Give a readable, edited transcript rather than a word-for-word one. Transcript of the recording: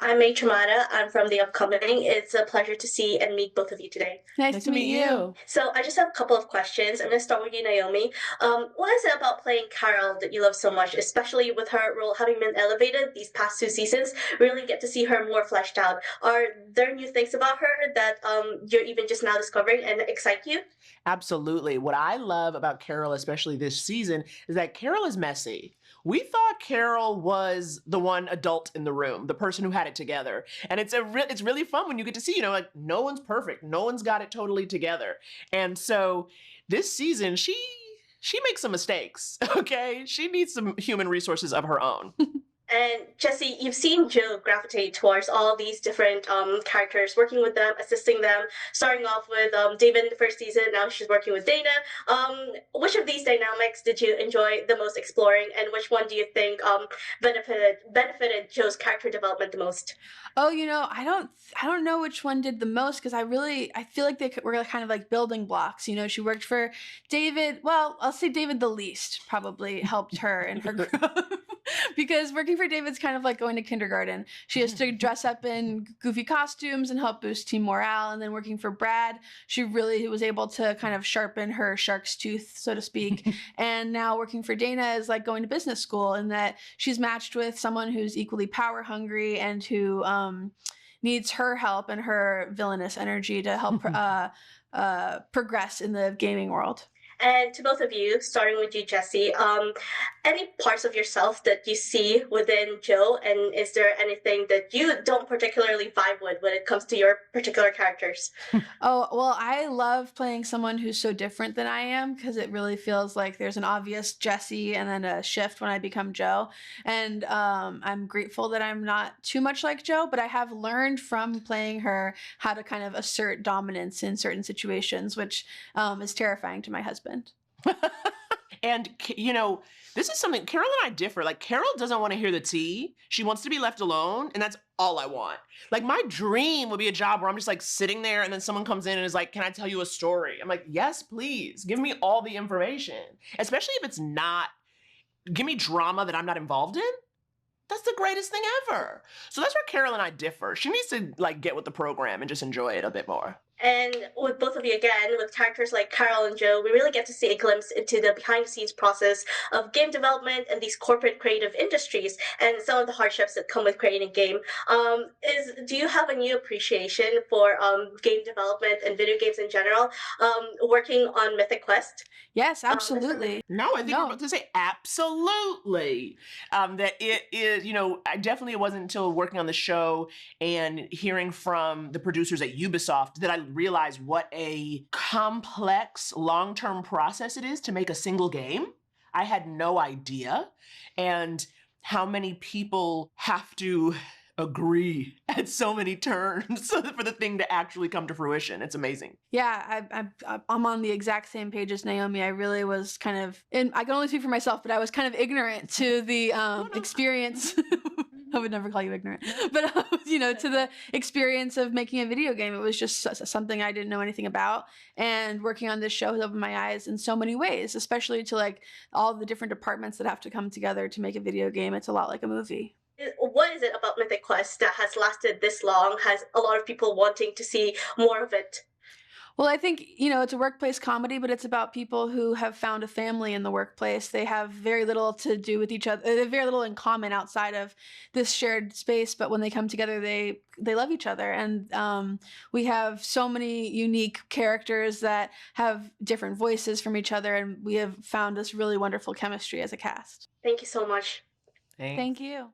I'm May Tramada. I'm from the upcoming. It's a pleasure to see and meet both of you today. Nice to meet you. So I just have a couple of questions. I'm going to start with you, Naomi. What is it about playing Carol that you love so much, especially with her role having been elevated these past two seasons? Really get to see her more fleshed out. Are there new things about her that you're even just now discovering and excite you? Absolutely. What I love about Carol, especially this season, is that Carol is messy. We thought Carol was the one adult in the room, the person who had it together. And it's really fun when you get to see, like no one's perfect. No one's got it totally together. And so this season, she makes some mistakes, okay? She needs some human resources of her own. And Jesse, you've seen Jill gravitate towards all these different characters, working with them, assisting them. Starting off with David in the first season, now she's working with Dana. Which of these dynamics did you enjoy the most exploring, and which one do you think benefited Jill's character development the most? Oh, I don't know which one did the most because I feel like were kind of like building blocks. She worked for David. Well, I'll say David the least probably helped her in her growth because working for David's kind of like going to kindergarten. She has to dress up in goofy costumes and help boost team morale. And then working for Brad, she really was able to kind of sharpen her shark's tooth, so to speak. And now working for Dana is like going to business school, in that she's matched with someone who's equally power hungry and who needs her help and her villainous energy to help progress in the gaming world. And to both of you, starting with you, Jesse, any parts of yourself that you see within Jill, and is there anything that you don't particularly vibe with when it comes to your particular characters? Oh, well, I love playing someone who's so different than I am because it really feels like there's an obvious Jesse and then a shift when I become Joe. And I'm grateful that I'm not too much like Joe, but I have learned from playing her how to kind of assert dominance in certain situations, which is terrifying to my husband. And, this is something Carol and I differ. Like, Carol doesn't want to hear the tea. She wants to be left alone. And that's all I want. Like, my dream would be a job where I'm just like sitting there and then someone comes in and is like, can I tell you a story? I'm like, yes, please. Give me all the information. Especially if it's not, give me drama that I'm not involved in. That's the greatest thing ever. So that's where Carol and I differ. She needs to like get with the program and just enjoy it a bit more. And with both of you again, with characters like Carol and Joe, we really get to see a glimpse into the behind the scenes process of game development and these corporate creative industries and some of the hardships that come with creating a game. Do you have a new appreciation for game development and video games in general, working on Mythic Quest? Yes, That's something. absolutely. No, I think we're No. about to say absolutely. That it is, I definitely, it wasn't until working on the show and hearing from the producers at Ubisoft that I realized what a complex long-term process it is to make a single game. I had no idea. And how many people have to agree at so many turns for the thing to actually come to fruition. It's amazing. Yeah, I'm on the exact same page as Naomi. I really was kind of, and I can only speak for myself, but I was kind of ignorant to the experience. I would never call you ignorant, but to the experience of making a video game. It was just something I didn't know anything about, and working on this show has opened my eyes in so many ways, especially to like all the different departments that have to come together to make a video game. It's a lot like a movie. What is it about Mythic Quest that has lasted this long, has a lot of people wanting to see more of it? Well, I think, it's a workplace comedy, but it's about people who have found a family in the workplace. They have very little to do with each other. They have very little in common outside of this shared space, but when they come together, they love each other. And we have so many unique characters that have different voices from each other, and we have found this really wonderful chemistry as a cast. Thank you so much. Thanks. Thank you.